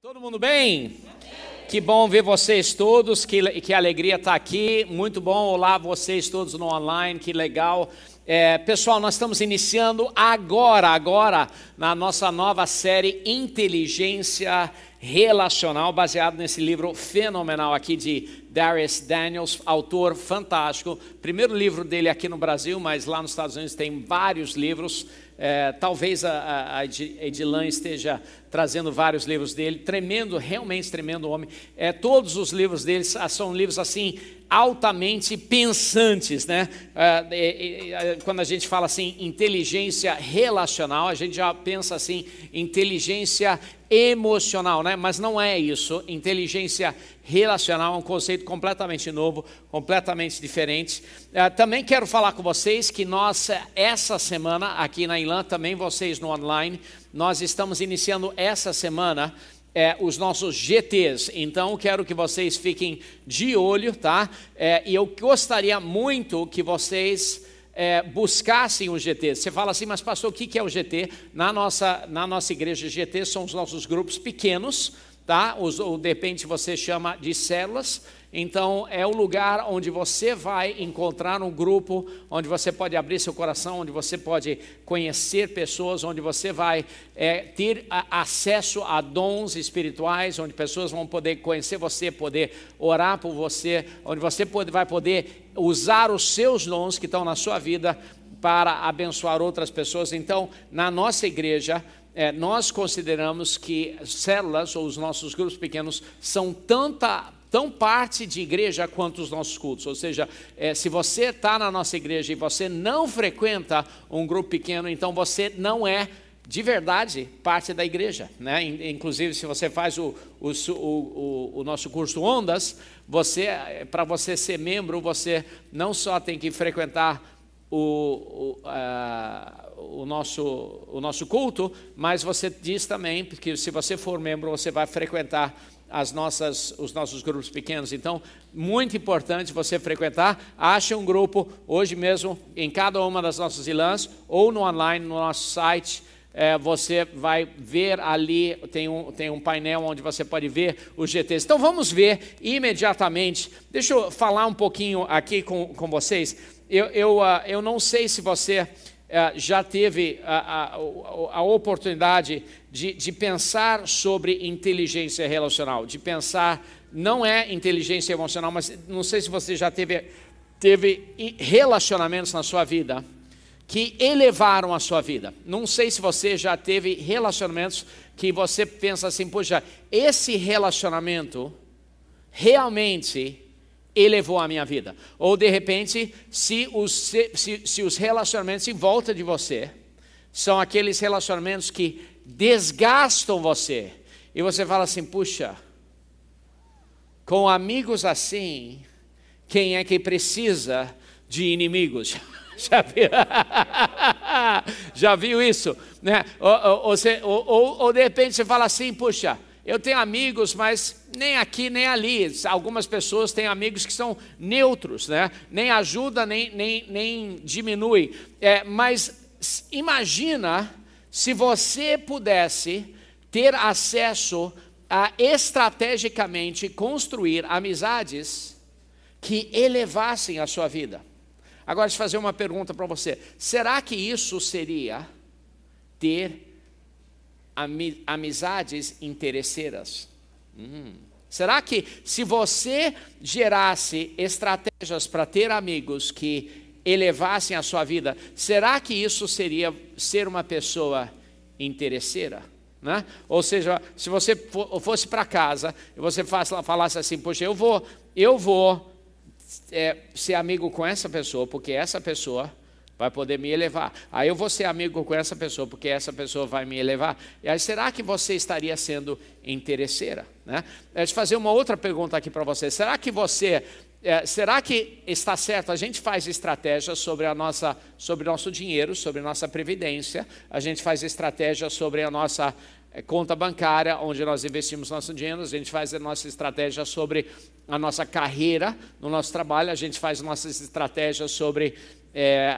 Todo mundo bem? Que bom ver vocês todos, que alegria estar aqui, muito bom. Olá vocês todos no online, que legal. Pessoal, nós estamos iniciando agora, na nossa nova série Inteligência Relacional, baseado nesse livro fenomenal aqui de Dharius Daniels, autor fantástico. Primeiro livro dele aqui no Brasil, mas lá nos Estados Unidos tem vários livros. Talvez a Edilan esteja trazendo vários livros dele, realmente tremendo homem. Todos os livros dele são livros assim, altamente pensantes, né? Quando a gente fala assim, inteligência relacional, a gente já pensa assim, inteligência emocional, né? Mas não é isso. Inteligência relacional é um conceito completamente novo, completamente diferente. Também quero falar com vocês que nós, essa semana, aqui na Ilan, também vocês no online, nós estamos iniciando essa semana os nossos GTs. Então, quero que vocês fiquem de olho, tá? E eu gostaria muito que vocês buscassem o GT. Você fala assim, mas pastor, o que é o GT? Na nossa igreja, GT são os nossos grupos pequenos, tá? Ou de repente você chama de células. Então é o lugar onde você vai encontrar um grupo, onde você pode abrir seu coração, onde você pode conhecer pessoas, onde você vai ter acesso a dons espirituais, onde pessoas vão poder conhecer você, poder orar por você, onde você vai poder usar os seus dons que estão na sua vida para abençoar outras pessoas. Então, na nossa igreja, nós consideramos que células ou os nossos grupos pequenos são tão parte de igreja quanto os nossos cultos. Ou seja, se você está na nossa igreja e você não frequenta um grupo pequeno, então você não é de verdade parte da igreja, né? Inclusive, se você faz o nosso curso Ondas, para você ser membro, você não só tem que frequentar o nosso culto, mas você diz também que se você for membro, você vai frequentar os nossos grupos pequenos. Então, muito importante você frequentar. Ache um grupo hoje mesmo em cada uma das nossas ilãs ou no online, no nosso site. Você vai ver ali, tem um painel onde você pode ver os GTs. Então vamos ver imediatamente. Deixa eu falar um pouquinho aqui com vocês. Eu não sei se você já teve a oportunidade de pensar sobre inteligência relacional, de pensar, não é inteligência emocional, mas não sei se você já teve relacionamentos na sua vida que elevaram a sua vida. Não sei se você já teve relacionamentos que você pensa assim, poxa, esse relacionamento realmente elevou a minha vida. Ou de repente, se os relacionamentos em volta de você são aqueles relacionamentos que desgastam você, e você fala assim, puxa, com amigos assim, quem é que precisa de inimigos? Já viu isso? Né? Ou de repente você fala assim, puxa, eu tenho amigos, mas nem aqui nem ali. Algumas pessoas têm amigos que são neutros, né? Nem ajuda, nem diminui. Mas imagina se você pudesse ter acesso a estrategicamente construir amizades que elevassem a sua vida. Agora, deixa eu fazer uma pergunta para você. Será que isso seria ter amizades interesseiras? Será que se você gerasse estratégias para ter amigos que elevassem a sua vida, será que isso seria ser uma pessoa interesseira? Né? Ou seja, se você fosse para casa e você falasse assim, poxa, eu vou ser amigo com essa pessoa, porque essa pessoa vai poder me elevar. Aí eu vou ser amigo com essa pessoa, porque essa pessoa vai me elevar. E aí, será que você estaria sendo interesseira? Né? Deixa eu fazer uma outra pergunta aqui para você. Será que está certo? A gente faz estratégias sobre o nosso dinheiro, sobre a nossa previdência. A gente faz estratégias sobre a nossa conta bancária, onde nós investimos nosso dinheiro. A gente faz a nossa estratégia sobre a nossa carreira, no nosso trabalho. A gente faz nossas estratégias sobre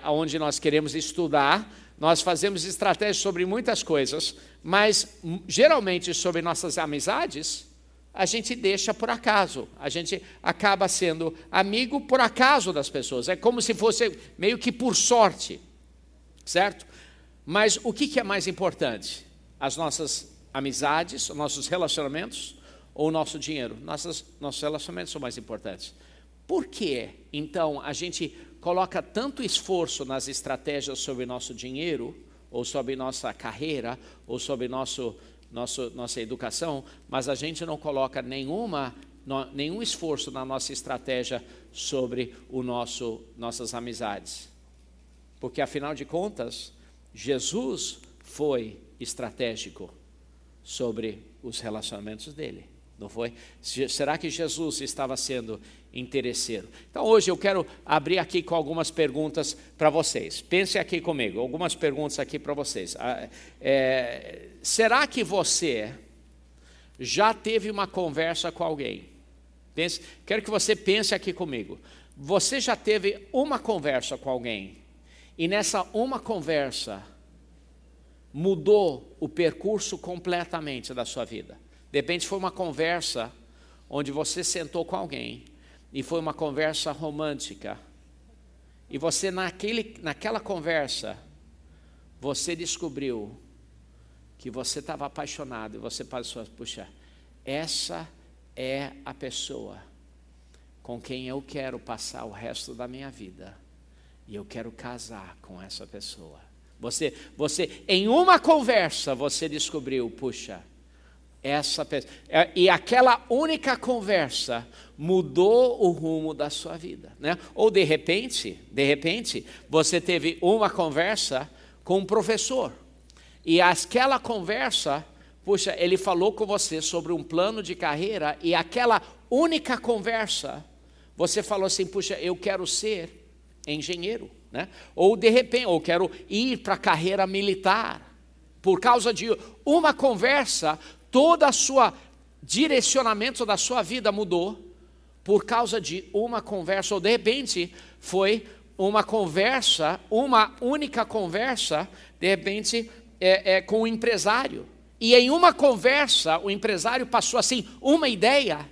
onde nós queremos estudar, nós fazemos estratégias sobre muitas coisas, mas geralmente sobre nossas amizades, a gente deixa por acaso, a gente acaba sendo amigo por acaso das pessoas, é como se fosse meio que por sorte, certo? Mas o que é mais importante? As nossas amizades, os nossos relacionamentos ou o nosso dinheiro? Nossos relacionamentos são mais importantes. Por que, então, a gente coloca tanto esforço nas estratégias sobre nosso dinheiro, ou sobre nossa carreira, ou sobre nossa educação, mas a gente não coloca nenhum esforço na nossa estratégia sobre nossas amizades? Porque, afinal de contas, Jesus foi estratégico sobre os relacionamentos dele, não foi? Será que Jesus estava sendo interesseiro? Então hoje eu quero abrir aqui com algumas perguntas para vocês. Pense aqui comigo, algumas perguntas aqui para vocês. Será que você já teve uma conversa com alguém? Quero que você pense aqui comigo. Você já teve uma conversa com alguém e nessa uma conversa mudou o percurso completamente da sua vida? De repente foi uma conversa onde você sentou com alguém e foi uma conversa romântica. E você naquela conversa, você descobriu que você estava apaixonado. E você pensou, puxa, essa é a pessoa com quem eu quero passar o resto da minha vida. E eu quero casar com essa pessoa. Você em uma conversa, você descobriu, puxa, essa pessoa, e aquela única conversa mudou o rumo da sua vida, né? Ou de repente, você teve uma conversa com um professor, e aquela conversa, puxa, ele falou com você sobre um plano de carreira, e aquela única conversa, você falou assim, puxa, eu quero ser engenheiro, né? Ou de repente, eu quero ir para a carreira militar. Por causa de uma conversa, todo o direcionamento da sua vida mudou por causa de uma conversa. Ou de repente foi uma conversa, uma única conversa, de repente com um empresário. E em uma conversa o empresário passou assim uma ideia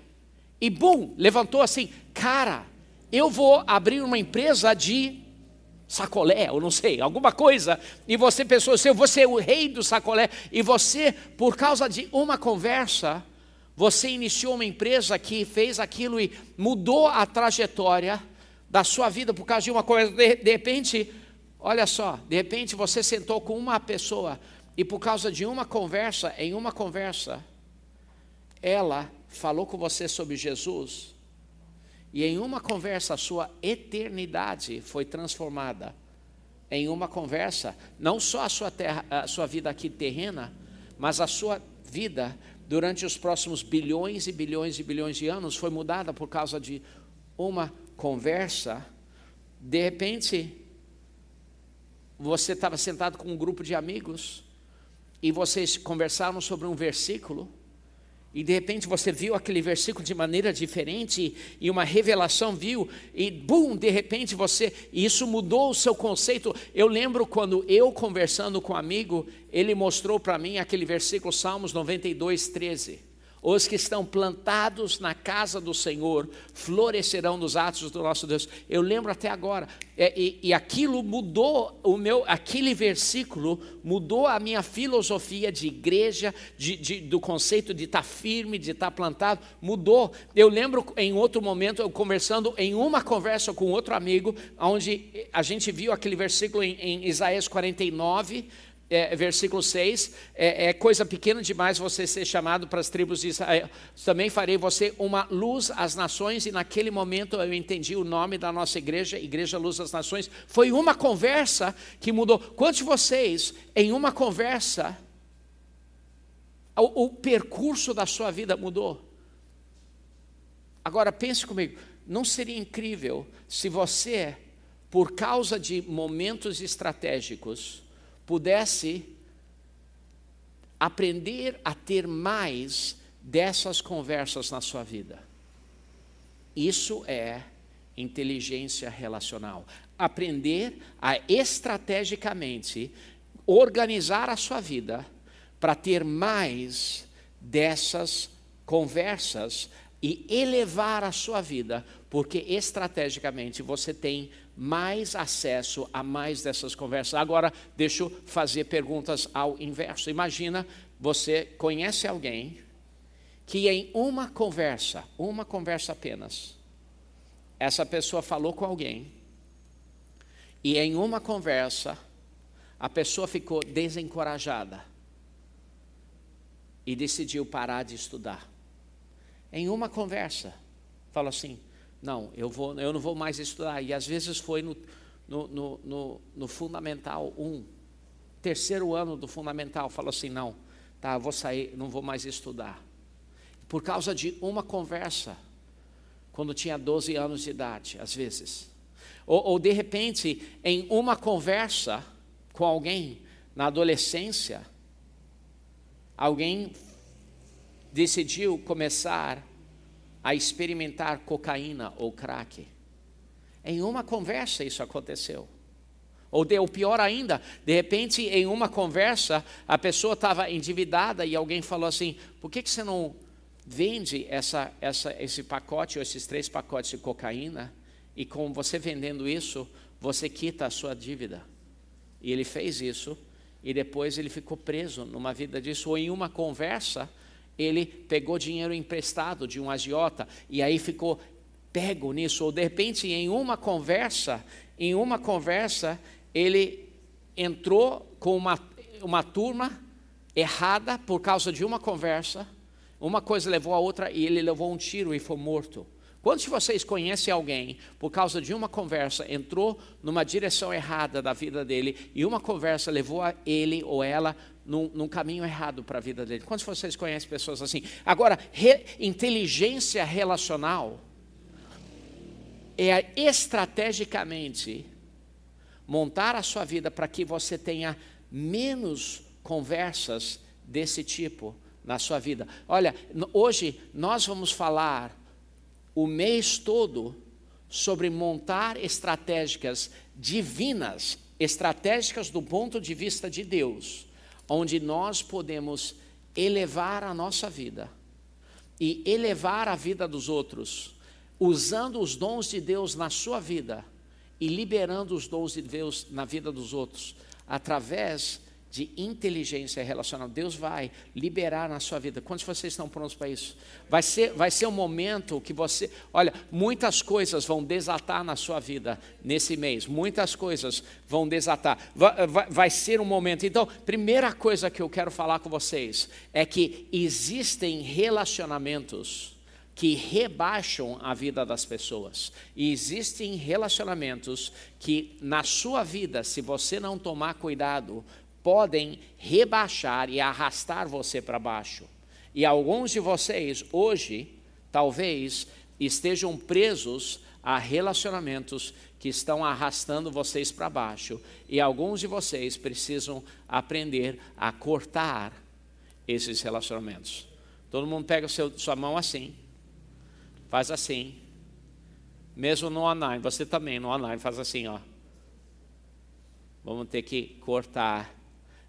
e bum, levantou assim, cara, eu vou abrir uma empresa de sacolé, ou não sei, alguma coisa, e você pensou assim, eu vou ser o rei do sacolé, e você, por causa de uma conversa, você iniciou uma empresa que fez aquilo e mudou a trajetória da sua vida por causa de uma coisa. De repente, olha só, de repente você sentou com uma pessoa, e por causa de uma conversa, em uma conversa, ela falou com você sobre Jesus, e em uma conversa a sua eternidade foi transformada. Em uma conversa, não só a sua vida aqui terrena, mas a sua vida durante os próximos bilhões e bilhões e bilhões de anos foi mudada por causa de uma conversa. De repente, você estava sentado com um grupo de amigos e vocês conversaram sobre um versículo. E de repente você viu aquele versículo de maneira diferente e uma revelação viu e bum, de repente e isso mudou o seu conceito. Eu lembro quando eu conversando com um amigo, ele mostrou para mim aquele versículo Salmos 92:13. Os que estão plantados na casa do Senhor florescerão nos atos do nosso Deus. Eu lembro até agora. E aquilo mudou aquele versículo mudou a minha filosofia de igreja, do conceito de estar firme, de estar plantado, mudou. Eu lembro em outro momento, eu conversando em uma conversa com outro amigo, onde a gente viu aquele versículo em Isaías 49, versículo 6, é coisa pequena demais você ser chamado para as tribos de Israel, também farei você uma luz às nações. E naquele momento eu entendi o nome da nossa igreja, Igreja Luz das Nações. Foi uma conversa que mudou. Quantos de vocês, em uma conversa, o percurso da sua vida mudou? Agora pense comigo, não seria incrível se você, por causa de momentos estratégicos, pudesse aprender a ter mais dessas conversas na sua vida? Isso é inteligência relacional. Aprender a estrategicamente organizar a sua vida para ter mais dessas conversas e elevar a sua vida, porque estrategicamente você tem mais acesso a mais dessas conversas. Agora, deixa eu fazer perguntas ao inverso. Imagina, você conhece alguém que em uma conversa apenas, essa pessoa falou com alguém, e em uma conversa, a pessoa ficou desencorajada e decidiu parar de estudar. Em uma conversa, falou assim, não, eu não vou mais estudar. E às vezes foi no Fundamental 1, terceiro ano do Fundamental, falou assim, não, tá, eu vou sair, não vou mais estudar. Por causa de uma conversa, quando tinha 12 anos de idade, às vezes. Ou de repente, em uma conversa com alguém, na adolescência, alguém decidiu começar a experimentar cocaína ou crack. Em uma conversa isso aconteceu. Ou pior ainda, de repente em uma conversa a pessoa estava endividada e alguém falou assim, por que você não vende esse pacote ou esses 3 pacotes de cocaína e com você vendendo isso, você quita a sua dívida. E ele fez isso e depois ele ficou preso numa vida disso. Ou em uma conversa, ele pegou dinheiro emprestado de um agiota e aí ficou pego nisso. Ou de repente, em uma conversa, ele entrou com uma turma errada por causa de uma conversa. Uma coisa levou a outra e ele levou um tiro e foi morto. Quantos de vocês conhecem alguém, por causa de uma conversa, entrou numa direção errada da vida dele e uma conversa levou a ele ou ela num caminho errado para a vida dele? Quantos de vocês conhecem pessoas assim? Agora, inteligência relacional é estrategicamente montar a sua vida para que você tenha menos conversas desse tipo na sua vida. Olha, hoje nós vamos falar o mês todo sobre montar estratégicas divinas, estratégicas do ponto de vista de Deus, onde nós podemos elevar a nossa vida e elevar a vida dos outros, usando os dons de Deus na sua vida e liberando os dons de Deus na vida dos outros, através de inteligência relacional. Deus vai liberar na sua vida. Quantos de vocês estão prontos para isso? Vai ser um momento que você... Olha, muitas coisas vão desatar na sua vida nesse mês. Muitas coisas vão desatar. Vai ser um momento. Então, primeira coisa que eu quero falar com vocês é que existem relacionamentos que rebaixam a vida das pessoas. E existem relacionamentos que na sua vida, se você não tomar cuidado, podem rebaixar e arrastar você para baixo. E alguns de vocês hoje, talvez, estejam presos a relacionamentos que estão arrastando vocês para baixo. E alguns de vocês precisam aprender a cortar esses relacionamentos. Todo mundo pega sua mão assim, faz assim. Mesmo no online, você também no online faz assim, ó. Vamos ter que cortar.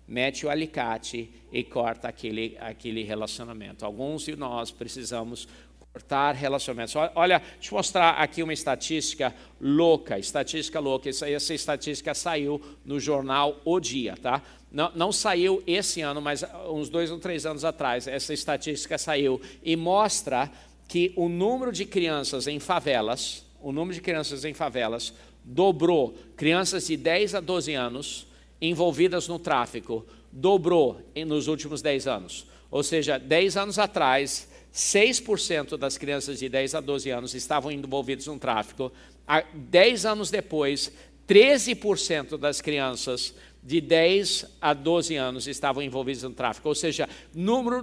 Mete o alicate e corta aquele relacionamento. Alguns de nós precisamos cortar relacionamentos. Olha, deixa eu mostrar aqui uma estatística louca. Essa estatística saiu no jornal O Dia, tá? Não saiu esse ano, mas uns 2 ou 3 anos atrás, essa estatística saiu e mostra que o número de crianças em favelas, dobrou. Crianças de 10 a 12 anos envolvidas no tráfico, dobrou nos últimos 10 anos. Ou seja, 10 anos atrás, 6% das crianças de 10 a 12 anos estavam envolvidas no tráfico. 10 anos depois, 13% das crianças de 10 a 12 anos estavam envolvidas no tráfico. Ou seja,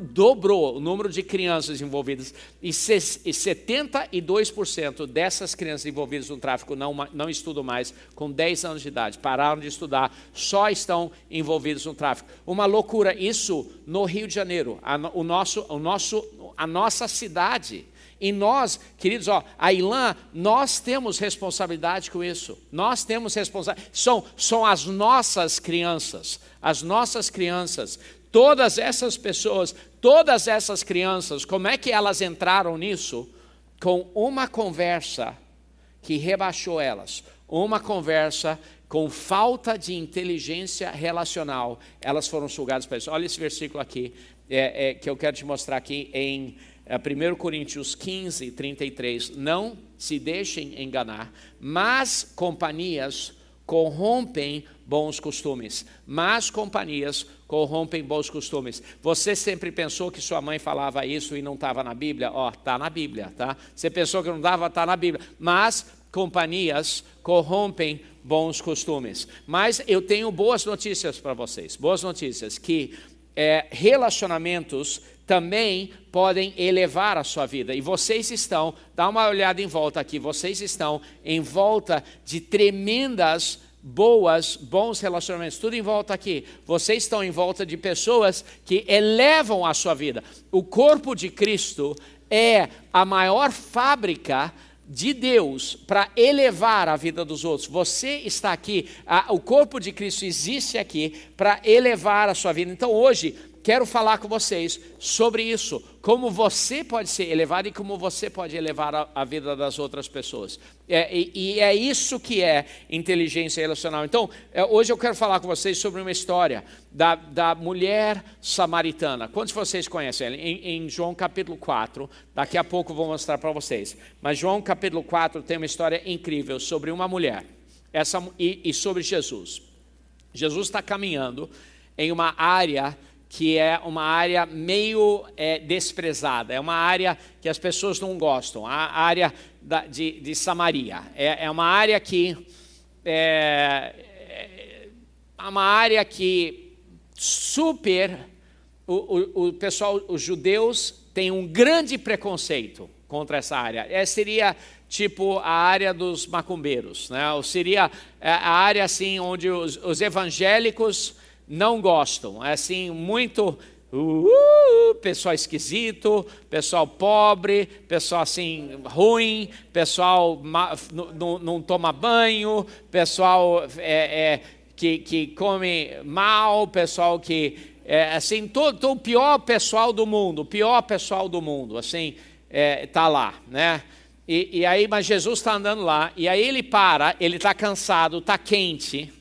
dobrou o número de crianças envolvidas. E 72% dessas crianças envolvidas no tráfico não estudam mais com 10 anos de idade. Pararam de estudar, só estão envolvidos no tráfico. Uma loucura. Isso no Rio de Janeiro, a nossa cidade. E nós, queridos, a Ilã, nós temos responsabilidade com isso. Nós temos responsabilidade. São as nossas crianças. As nossas crianças. Todas essas pessoas, todas essas crianças, como é que elas entraram nisso? Com uma conversa que rebaixou elas. Uma conversa com falta de inteligência relacional. Elas foram sugadas para isso. Olha esse versículo aqui, que eu quero te mostrar aqui em 1 Coríntios 15, 33. Não se deixem enganar, más companhias corrompem bons costumes. Más companhias corrompem bons costumes. Você sempre pensou que sua mãe falava isso e não estava na Bíblia? Está na Bíblia, tá? Você pensou que não dava? Está na Bíblia. Mas companhias corrompem bons costumes. Mas eu tenho boas notícias para vocês. Boas notícias, que relacionamentos também podem elevar a sua vida. E vocês estão, dá uma olhada em volta aqui, vocês estão em volta de tremendas, bons relacionamentos. Tudo em volta aqui. Vocês estão em volta de pessoas que elevam a sua vida. O corpo de Cristo é a maior fábrica de Deus para elevar a vida dos outros. Você está aqui, o corpo de Cristo existe aqui para elevar a sua vida. Então hoje quero falar com vocês sobre isso, como você pode ser elevado e como você pode elevar a vida das outras pessoas. E é isso que é inteligência relacional. Então, hoje eu quero falar com vocês sobre uma história da mulher samaritana. Quantos de vocês conhecem ela? Em João capítulo 4, daqui a pouco eu vou mostrar para vocês. Mas João capítulo 4 tem uma história incrível sobre uma mulher e sobre Jesus. Jesus está caminhando em uma área que é uma área meio desprezada, é uma área que as pessoas não gostam, a área de Samaria. É uma área que uma área que super o pessoal, os judeus têm um grande preconceito contra essa área. Seria tipo a área dos macumbeiros, né? Ou seria a área assim onde os evangélicos não gostam, é assim, muito pessoal esquisito, pessoal pobre, pessoal assim, ruim, pessoal não toma banho, pessoal que come mal, pessoal que, assim, todo o pior pessoal do mundo, assim, tá lá, né? E aí, mas Jesus está andando lá, e aí ele para, ele está cansado, está quente,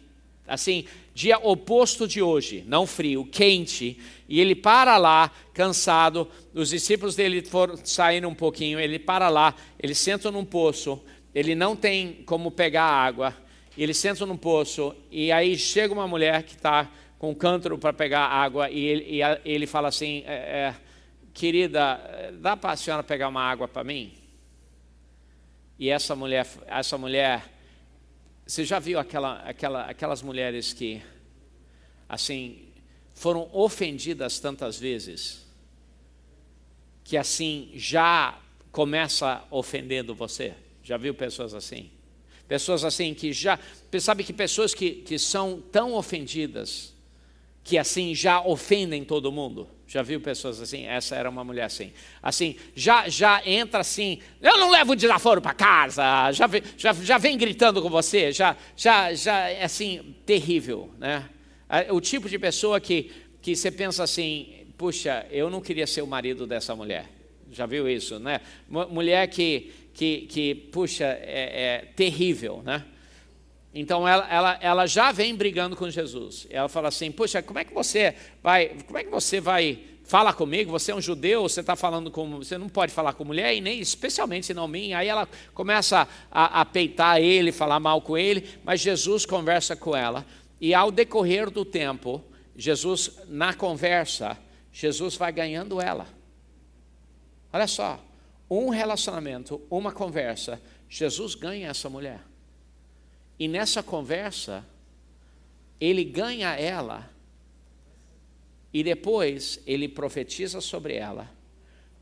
assim, dia oposto de hoje, não frio, quente, e ele para lá, cansado, os discípulos dele foram saindo um pouquinho, ele para lá, ele senta num poço, ele não tem como pegar água, ele senta num poço, e aí chega uma mulher que está com um cântaro para pegar água, e ele fala assim, querida, dá para a senhora pegar uma água para mim? E essa mulher, você já viu aquelas mulheres que, assim, foram ofendidas tantas vezes, que assim, já começa ofendendo você? Já viu pessoas assim? Pessoas assim que já, sabe que pessoas que são tão ofendidas, que assim, já ofendem todo mundo? Já viu pessoas assim? Essa era uma mulher assim. Assim, já entra assim, eu não levo desaforo para casa, já vem gritando com você, já é assim, terrível, né? O tipo de pessoa que você pensa assim, puxa, eu não queria ser o marido dessa mulher. Já viu isso, né? Mulher que puxa, é terrível, né? Então ela já vem brigando com Jesus. Ela fala assim, puxa, como é que você vai falar comigo? Você é um judeu, você não pode falar com mulher, e nem especialmente não mim. Aí ela começa a peitar ele, falar mal com ele, mas Jesus conversa com ela. E ao decorrer do tempo, na conversa, Jesus vai ganhando ela. Olha só, um relacionamento, uma conversa, Jesus ganha essa mulher. E nessa conversa, ele ganha ela, e depois ele profetiza sobre ela,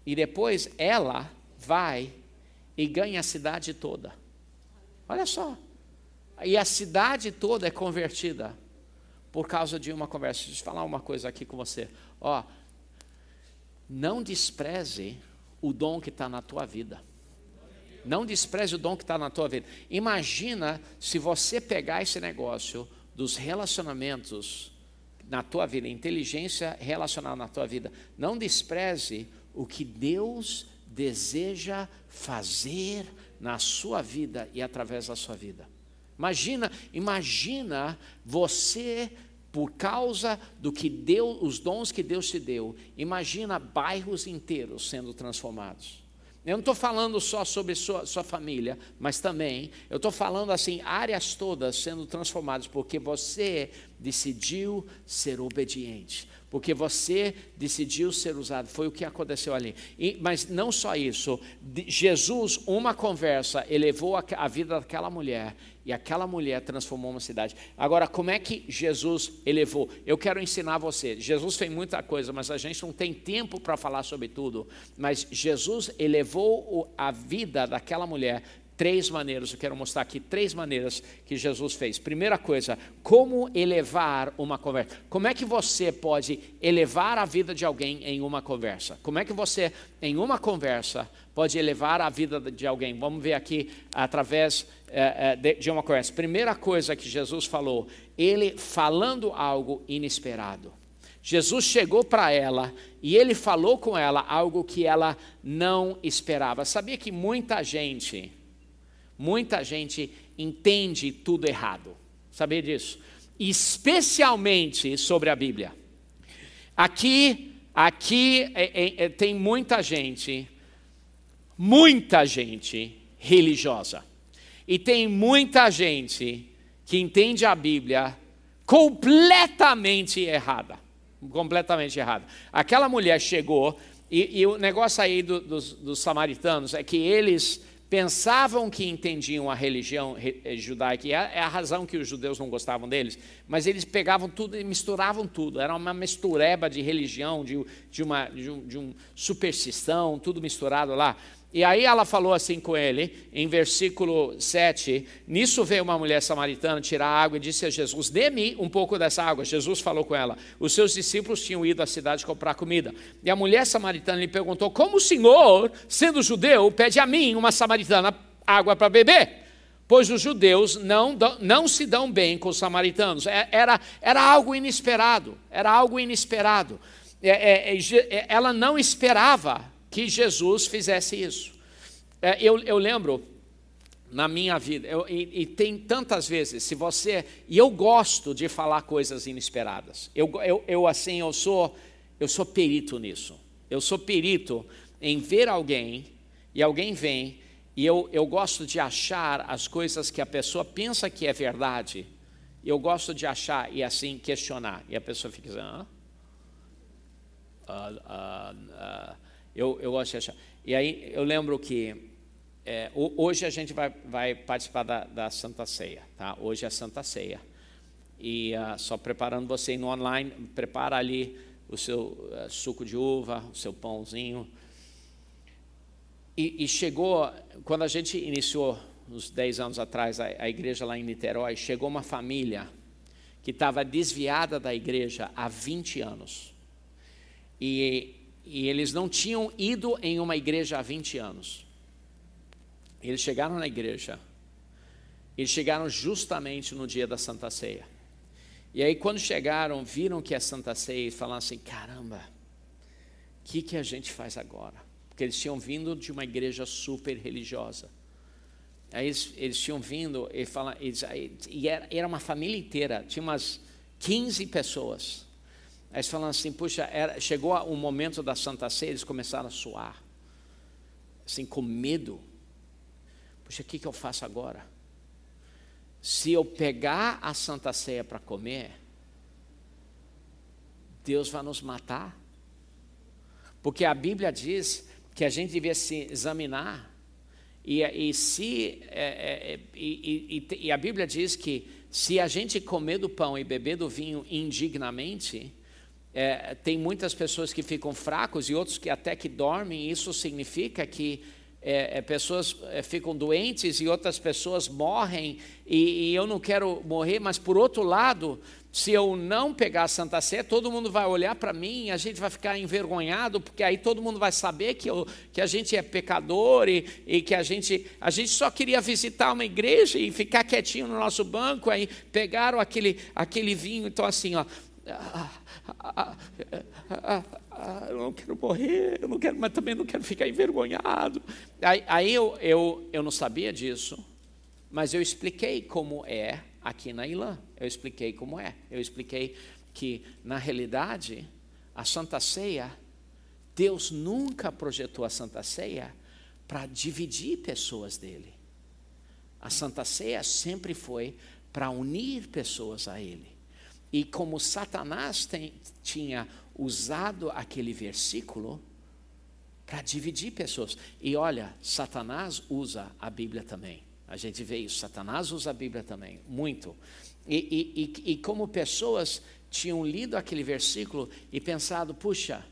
e depois ela vai e ganha a cidade toda. Olha só, e a cidade toda é convertida por causa de uma conversa. Deixa eu falar uma coisa aqui com você. Não despreze o dom que está na tua vida. Não despreze o dom que está na tua vida. Imagina se você pegar esse negócio dos relacionamentos na tua vida, inteligência relacional na tua vida. Não despreze o que Deus deseja fazer na sua vida e através da sua vida. Imagina você, por causa do que Deus, os dons que Deus te deu, imagina bairros inteiros sendo transformados. Eu não estou falando só sobre sua família, mas também, eu estou falando assim, áreas todas sendo transformadas, porque você decidiu ser obediente, porque você decidiu ser usado, foi o que aconteceu ali. Mas não só isso, Jesus, uma conversa, elevou a vida daquela mulher, e aquela mulher transformou uma cidade. Agora, como é que Jesus elevou? Eu quero ensinar você. Jesus fez muita coisa, mas a gente não tem tempo para falar sobre tudo. Mas Jesus elevou a vida daquela mulher 3 maneiras. Eu quero mostrar aqui 3 maneiras que Jesus fez. Primeira coisa, como elevar uma conversa. Como é que você pode elevar a vida de alguém em uma conversa? Como é que você, em uma conversa, pode elevar a vida de alguém? Vamos ver aqui através de uma conversa. Primeira coisa que Jesus falou, ele falando algo inesperado. Jesus chegou para ela e ele falou com ela algo que ela não esperava. Sabia que muita gente entende tudo errado. Sabia disso? Especialmente sobre a Bíblia. Aqui tem muita gente religiosa. E tem muita gente que entende a Bíblia completamente errada. Completamente errada. Aquela mulher chegou, e o negócio aí dos samaritanos é que eles pensavam que entendiam a religião judaica, e é a razão que os judeus não gostavam deles, mas eles pegavam tudo e misturavam tudo. Era uma mistureba de religião, de uma superstição, tudo misturado lá. E aí ela falou assim com ele, em versículo 7, nisso veio uma mulher samaritana tirar água e disse a Jesus, dê-me um pouco dessa água. Jesus falou com ela, os seus discípulos tinham ido à cidade comprar comida. E a mulher samaritana lhe perguntou, como o Senhor, sendo judeu, pede a mim, uma samaritana, água para beber? Pois os judeus não se dão bem com os samaritanos. Era algo inesperado, ela não esperava que Jesus fizesse isso. Eu lembro, na minha vida, e tem tantas vezes, e eu gosto de falar coisas inesperadas. Eu sou perito nisso. Eu sou perito em ver alguém, e alguém vem, e eu gosto de achar as coisas que a pessoa pensa que é verdade, e eu gosto de achar e assim questionar. E a pessoa fica dizendo, eu gosto de achar. E aí eu lembro que hoje a gente vai participar da Santa Ceia, tá? Hoje é a Santa Ceia. E só preparando você aí no online, prepara ali o seu suco de uva, o seu pãozinho. E chegou, quando a gente iniciou, uns 10 anos atrás, a igreja lá em Niterói, chegou uma família que estava desviada da igreja há 20 anos. E eles não tinham ido em uma igreja há 20 anos. Eles chegaram na igreja, eles chegaram justamente no dia da Santa Ceia. E aí quando chegaram, viram que é Santa Ceia e falaram assim, caramba, o que a gente faz agora? Porque eles tinham vindo de uma igreja super religiosa. Aí eles tinham vindo, e era uma família inteira, tinha umas 15 pessoas. Aí eles falaram assim, puxa, chegou o momento da Santa Ceia, eles começaram a suar, assim, com medo. Puxa, o que eu faço agora? Se eu pegar a Santa Ceia para comer, Deus vai nos matar. Porque a Bíblia diz que a gente devia se examinar, e a Bíblia diz que se a gente comer do pão e beber do vinho indignamente, tem muitas pessoas que ficam fracos e outros que até que dormem, e isso significa que pessoas ficam doentes e outras pessoas morrem, e eu não quero morrer, mas por outro lado, se eu não pegar a Santa Ceia, todo mundo vai olhar para mim, a gente vai ficar envergonhado, porque aí todo mundo vai saber que a gente é pecador e que a gente só queria visitar uma igreja e ficar quietinho no nosso banco, aí pegaram aquele vinho, então assim, ó, eu não quero morrer, eu não quero, mas também não quero ficar envergonhado. Aí eu não sabia disso, mas eu expliquei como é aqui na Ilã. Eu expliquei como é. Eu expliquei que, na realidade, a Santa Ceia, Deus nunca projetou a Santa Ceia para dividir pessoas dele. A Santa Ceia sempre foi para unir pessoas a ele. E como Satanás tinha usado aquele versículo para dividir pessoas. E olha, Satanás usa a Bíblia também. A gente vê isso, Satanás usa a Bíblia também, muito. E como pessoas tinham lido aquele versículo e pensado, puxa,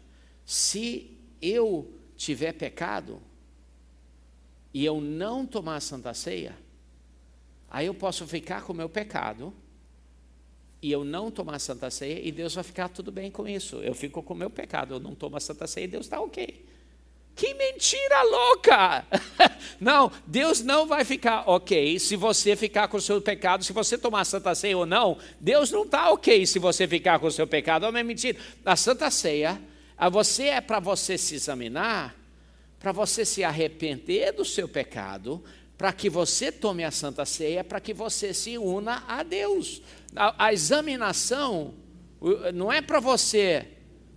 se eu tiver pecado e eu não tomar a Santa Ceia, aí eu posso ficar com o meu pecado e eu não tomar a Santa Ceia e Deus vai ficar tudo bem com isso. Eu fico com o meu pecado, eu não tomo a Santa Ceia e Deus está ok. Que mentira louca! Não, Deus não vai ficar ok se você ficar com o seu pecado, se você tomar a Santa Ceia ou não. Deus não está ok se você ficar com o seu pecado. É uma mentira. A Santa Ceia, é para você se examinar, para você se arrepender do seu pecado, para que você tome a Santa Ceia, para que você se una a Deus. A examinação não é para você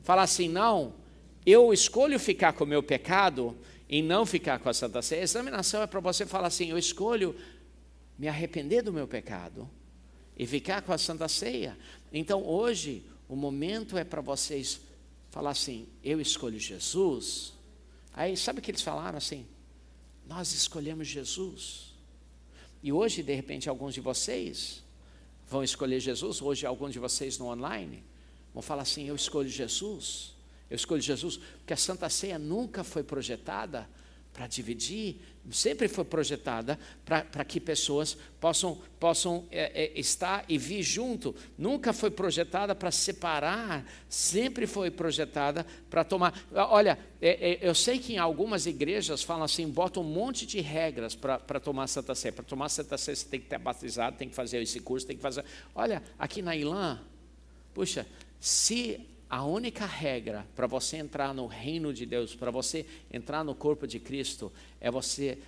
falar assim, não, eu escolho ficar com o meu pecado e não ficar com a Santa Ceia. A examinação é para você falar assim, eu escolho me arrepender do meu pecado e ficar com a Santa Ceia. Então hoje, o momento é para vocês falar assim, eu escolho Jesus. Aí sabe o que eles falaram assim? Nós escolhemos Jesus. E hoje, de repente, alguns de vocês vão escolher Jesus. Hoje, alguns de vocês no online vão falar assim, eu escolho Jesus. Eu escolho Jesus, porque a Santa Ceia nunca foi projetada para dividir, sempre foi projetada para que pessoas possam estar e vir junto. Nunca foi projetada para separar, sempre foi projetada para tomar. Olha, eu sei que em algumas igrejas falam assim, botam um monte de regras para tomar a Santa Ceia. Para tomar a Santa Ceia você tem que ter batizado, tem que fazer esse curso, tem que fazer... Olha, aqui na Ilã, puxa, se... A única regra para você entrar no reino de Deus, para você entrar no corpo de Cristo, é você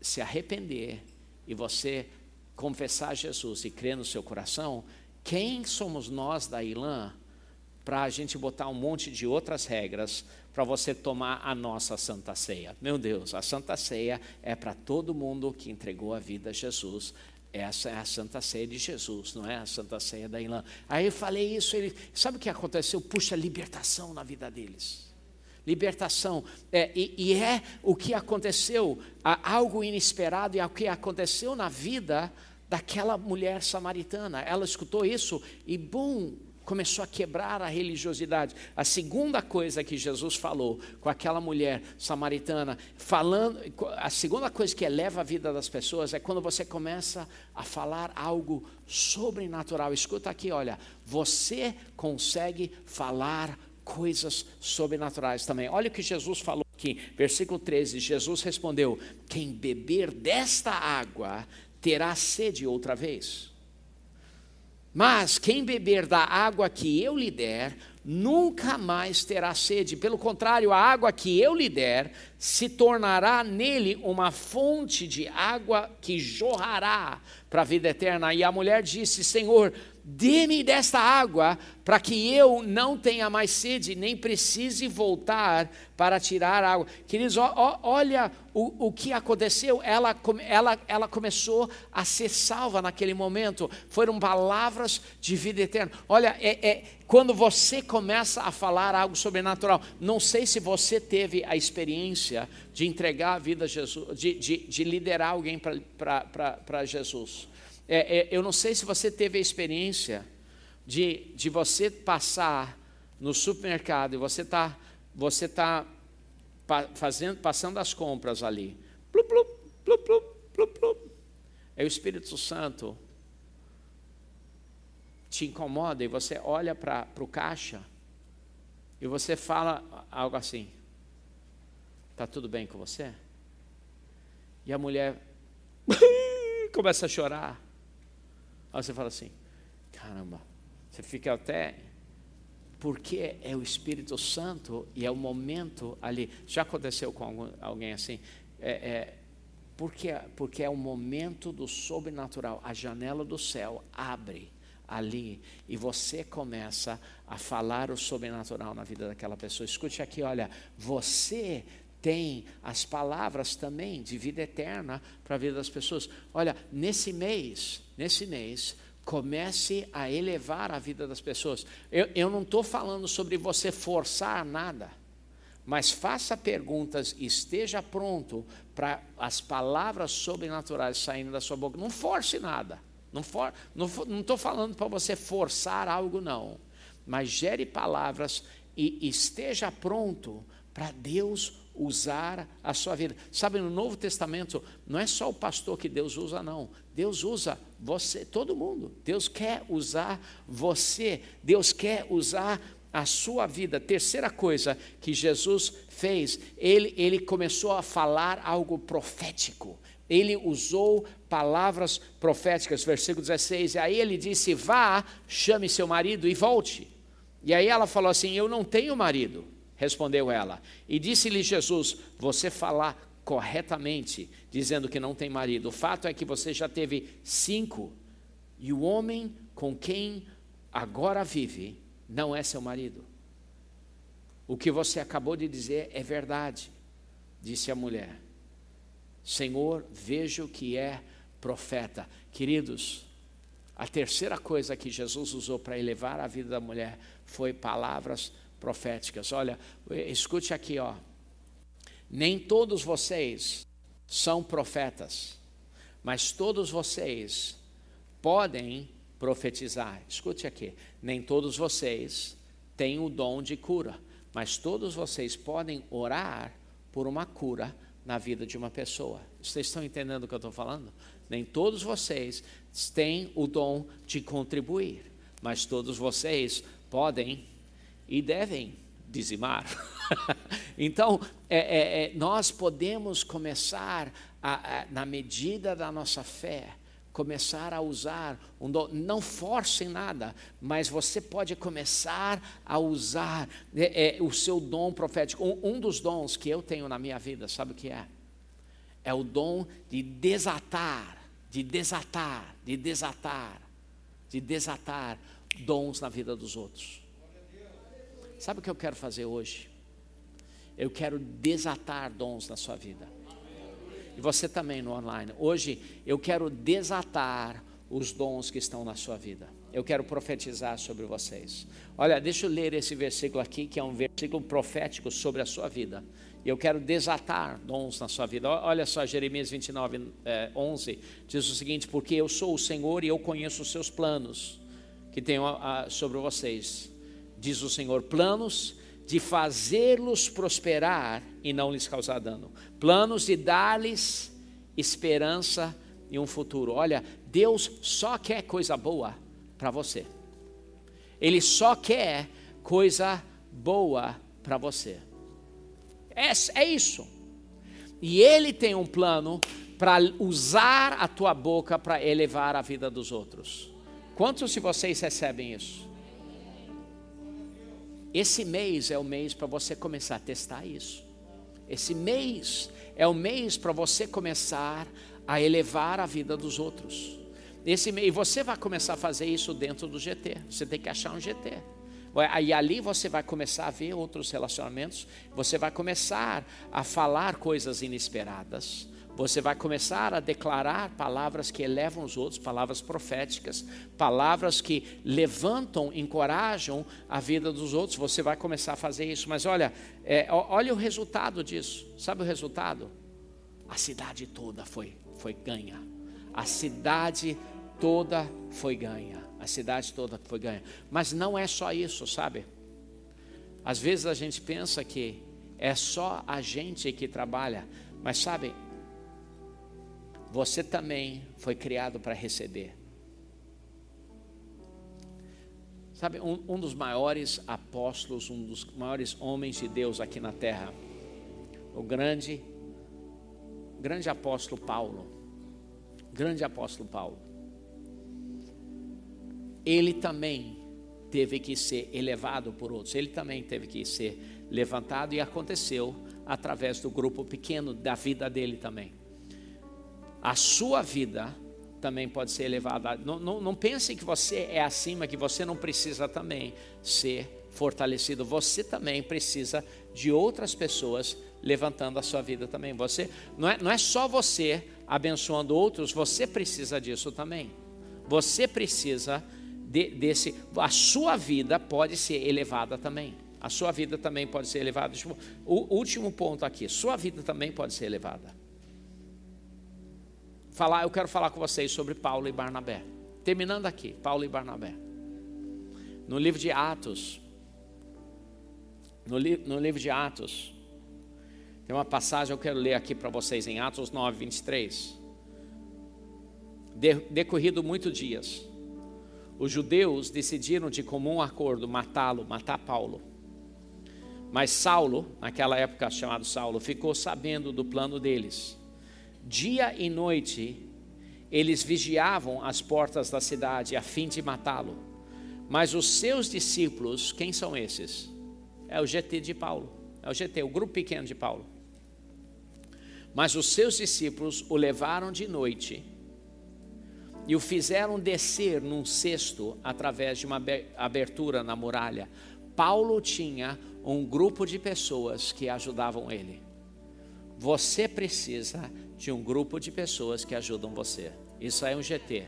se arrepender e você confessar Jesus e crer no seu coração. Quem somos nós da Ilã para a gente botar um monte de outras regras para você tomar a nossa Santa Ceia? Meu Deus, a Santa Ceia é para todo mundo que entregou a vida a Jesus. Essa é a Santa Ceia de Jesus, não é a Santa Ceia da Ilã. Aí eu falei isso, sabe o que aconteceu? Puxa, libertação na vida deles. Libertação. E é o que aconteceu, algo inesperado, e é o que aconteceu na vida daquela mulher samaritana. Ela escutou isso e, bum, começou a quebrar a religiosidade. A segunda coisa que Jesus falou com aquela mulher samaritana, a segunda coisa que eleva a vida das pessoas é quando você começa a falar algo sobrenatural. Escuta aqui, olha, você consegue falar coisas sobrenaturais também. Olha o que Jesus falou aqui, versículo 13, Jesus respondeu, quem beber desta água terá sede outra vez. Mas quem beber da água que eu lhe der, nunca mais terá sede. Pelo contrário, a água que eu lhe der se tornará nele uma fonte de água que jorrará para a vida eterna. E a mulher disse, Senhor, dê-me desta água para que eu não tenha mais sede, nem precise voltar para tirar água. Queridos, olha o que aconteceu. Ela começou a ser salva naquele momento. Foram palavras de vida eterna. Olha, quando você começa a falar algo sobrenatural, não sei se você teve a experiência de entregar a vida a Jesus, de liderar alguém para Jesus. Eu não sei se você teve a experiência de você passar no supermercado e você tá passando as compras ali, Plup, plup, plup, plup, plup, plup. Aí o Espírito Santo te incomoda e você olha para o caixa e você fala algo assim: está tudo bem com você? E a mulher começa a chorar. Aí você fala assim: caramba, você fica até... Porque é o Espírito Santo e é o momento ali. Já aconteceu com alguém assim? Porque é o momento do sobrenatural. A janela do céu abre ali e você começa a falar o sobrenatural na vida daquela pessoa. Escute aqui, olha, você tem as palavras também de vida eterna para a vida das pessoas. Olha, nesse mês, comece a elevar a vida das pessoas. Eu não estou falando sobre você forçar nada, mas faça perguntas e esteja pronto para as palavras sobrenaturais saindo da sua boca. Não force nada. Não estou falando para você forçar algo, não. Mas gere palavras e esteja pronto para Deus usar a sua vida. Sabe, no Novo Testamento, não é só o pastor que Deus usa, não. Deus usa você, todo mundo. Deus quer usar você. Deus quer usar a sua vida. Terceira coisa que Jesus fez, ele começou a falar algo profético. Ele usou palavras proféticas, versículo 16, e aí ele disse: vá, chame seu marido e volte. E aí ela falou assim: eu não tenho marido, respondeu ela. E disse-lhe Jesus: você falar corretamente, dizendo que não tem marido. O fato é que você já teve 5, e o homem com quem agora vive não é seu marido. O que você acabou de dizer é verdade, disse a mulher. Senhor, vejo que é profeta. Queridos, a terceira coisa que Jesus usou para elevar a vida da mulher foi palavras proféticas. Olha, escute aqui, ó. Nem todos vocês são profetas, mas todos vocês podem profetizar. Escute aqui, nem todos vocês têm o dom de cura, mas todos vocês podem orar por uma cura na vida de uma pessoa. Vocês estão entendendo o que eu estou falando? Nem todos vocês têm o dom de contribuir, mas todos vocês podem e devem dizimar. Então, nós podemos começar, na medida da nossa fé, começar a usar um dom. Não forcem nada, mas você pode começar a usar o seu dom profético. Um dos dons que eu tenho na minha vida, sabe o que é? É o dom de desatar dons na vida dos outros. Sabe o que eu quero fazer hoje? Eu quero desatar dons na sua vida. E você também no online. Hoje eu quero desatar os dons que estão na sua vida. Eu quero profetizar sobre vocês. Olha, deixa eu ler esse versículo aqui, que é um versículo profético sobre a sua vida. E eu quero desatar dons na sua vida. Olha só, Jeremias 29, 11, diz o seguinte: porque eu sou o Senhor e eu conheço os seus planos que tenho sobre vocês, diz o Senhor, planos de fazê-los prosperar e não lhes causar dano, planos de dar-lhes esperança e um futuro. Olha, Deus só quer coisa boa para você. Ele só quer coisa boa para você. É isso. E Ele tem um plano para usar a tua boca para elevar a vida dos outros. Quantos de vocês recebem isso? Esse mês é o mês para você começar a testar isso. Esse mês é o mês para você começar a elevar a vida dos outros. Esse mês, e você vai começar a fazer isso dentro do GT. Você tem que achar um GT. E ali você vai começar a ver outros relacionamentos. Você vai começar a falar coisas inesperadas. Você vai começar a declarar palavras que elevam os outros, palavras proféticas, palavras que levantam, encorajam a vida dos outros. Você vai começar a fazer isso. Mas olha o resultado disso. Sabe o resultado? A cidade toda foi ganha. A cidade toda foi ganha. A cidade toda foi ganha. Mas não é só isso, sabe? Às vezes a gente pensa que é só a gente que trabalha. Mas sabe, você também foi criado para receber. Sabe, um dos maiores apóstolos, um dos maiores homens de Deus aqui na terra, o grande apóstolo Paulo, ele também teve que ser elevado por outros, ele também teve que ser levantado, e aconteceu através do grupo pequeno da vida dele também. A sua vida também pode ser elevada. Não pense que você é acima, que você não precisa também ser fortalecido. Você também precisa de outras pessoas levantando a sua vida também. Você não é só você abençoando outros, você precisa disso também. Você precisa a sua vida pode ser elevada também. A sua vida também pode ser elevada. O último ponto aqui, sua vida também pode ser elevada. Eu quero falar com vocês sobre Paulo e Barnabé. Terminando aqui, Paulo e Barnabé. No livro de Atos, tem uma passagem eu quero ler aqui para vocês em Atos 9, 23. Decorrido muitos dias, os judeus decidiram de comum acordo matar Paulo. Mas Saulo, naquela época chamado Saulo, ficou sabendo do plano deles. Dia e noite, eles vigiavam as portas da cidade a fim de matá-lo. Mas os seus discípulos, quem são esses? É o GT de Paulo, o grupo pequeno de Paulo. Mas os seus discípulos o levaram de noite e o fizeram descer num cesto através de uma abertura na muralha. Paulo tinha um grupo de pessoas que ajudavam ele. Você precisa de um grupo de pessoas que ajudam você. Isso aí é um GT.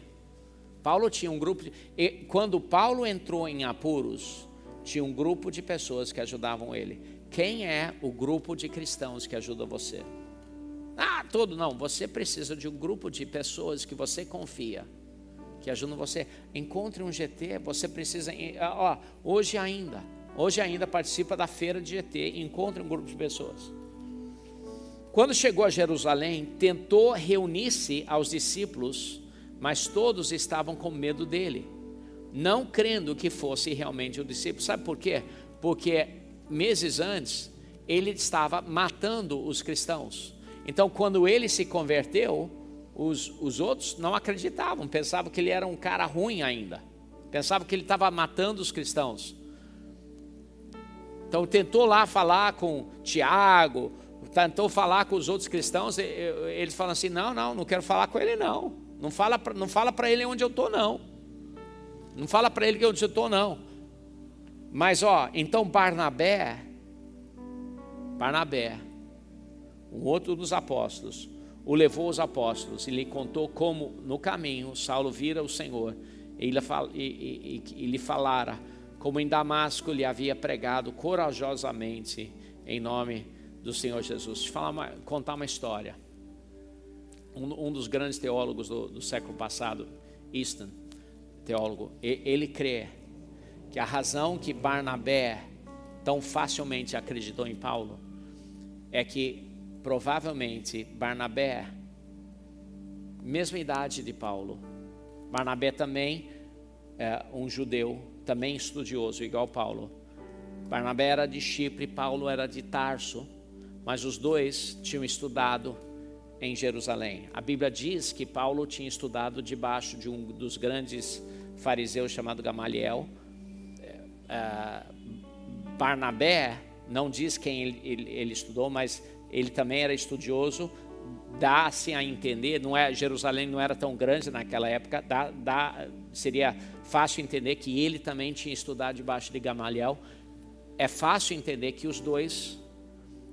Paulo tinha um grupo e quando Paulo entrou em apuros, tinha um grupo de pessoas que ajudavam ele. Quem é o grupo de cristãos que ajuda você? Não, você precisa de um grupo de pessoas que você confia, que ajudam você. Encontre um GT, você precisa, hoje ainda participa da feira de GT, encontre um grupo de pessoas. Quando chegou a Jerusalém, tentou reunir-se aos discípulos, mas todos estavam com medo dele, não crendo que fosse realmente um discípulo. Sabe por quê? Porque meses antes, ele estava matando os cristãos. Então, quando ele se converteu, os outros não acreditavam, pensavam que ele era um cara ruim ainda, pensavam que ele estava matando os cristãos. Então, tentou lá falar com Tiago, tentou falar com os outros cristãos, eles falam assim, não quero falar com ele não. Não fala para ele onde eu estou não. Não fala para ele onde eu estou não. Mas então Barnabé, um outro dos apóstolos, o levou aos apóstolos e lhe contou como no caminho Saulo vira o Senhor e lhe falara como em Damasco lhe havia pregado corajosamente em nome do Senhor Jesus. Contar uma história. Um dos grandes teólogos do século passado, Easton, teólogo, ele crê que a razão que Barnabé tão facilmente acreditou em Paulo é que provavelmente Barnabé, mesma idade de Paulo, Barnabé também é um judeu, também estudioso igual Paulo. Barnabé era de Chipre, Paulo era de Tarso, mas os dois tinham estudado em Jerusalém. A Bíblia diz que Paulo tinha estudado debaixo de um dos grandes fariseus chamado Gamaliel. Barnabé não diz quem ele estudou, mas ele também era estudioso. Dá-se a entender, Jerusalém não era tão grande naquela época, seria fácil entender que ele também tinha estudado debaixo de Gamaliel. É fácil entender que os dois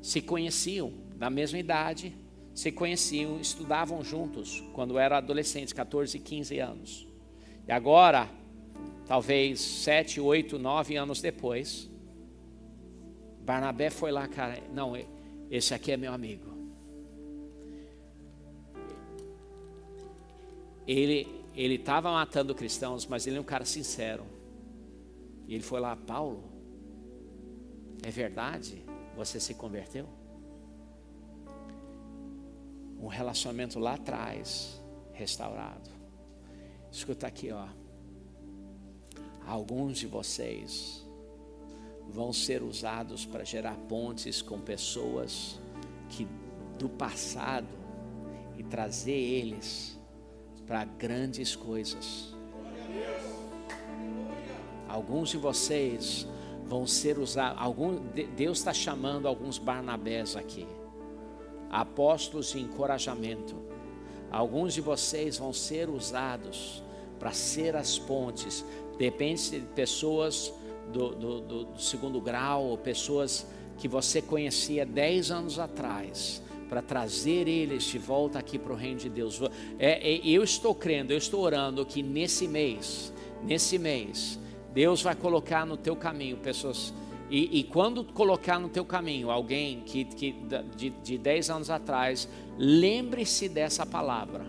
se conheciam, da mesma idade, se conheciam, estudavam juntos quando eram adolescentes, 14 e 15 anos. E agora, talvez 7, 8, 9 anos depois, Barnabé foi lá, cara, não, esse aqui é meu amigo. Ele estava matando cristãos, mas ele é um cara sincero. E ele foi lá, Paulo, é verdade? Você se converteu? um relacionamento lá atrás restaurado. Escuta aqui, ó. Alguns de vocês vão ser usados para gerar pontes com pessoas que do passado e trazer eles para grandes coisas. Alguns de vocês vão ser usados. Deus está chamando alguns Barnabés aqui, apóstolos de encorajamento. Alguns de vocês vão ser usados para ser as pontes. Depende de pessoas do segundo grau, ou pessoas que você conhecia 10 anos atrás, para trazer eles de volta aqui para o reino de Deus. Eu estou crendo, eu estou orando que nesse mês, Deus vai colocar no teu caminho pessoas, e quando colocar no teu caminho alguém de 10 anos atrás, lembre-se dessa palavra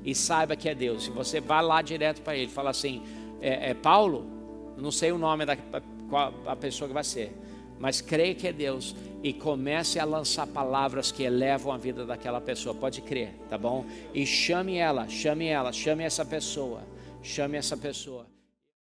e saiba que é Deus. Se você vai lá direto para ele, fala assim, Paulo, não sei o nome da pessoa que vai ser, mas creia que é Deus, e comece a lançar palavras que elevam a vida daquela pessoa. Pode crer, tá bom? E chame essa pessoa.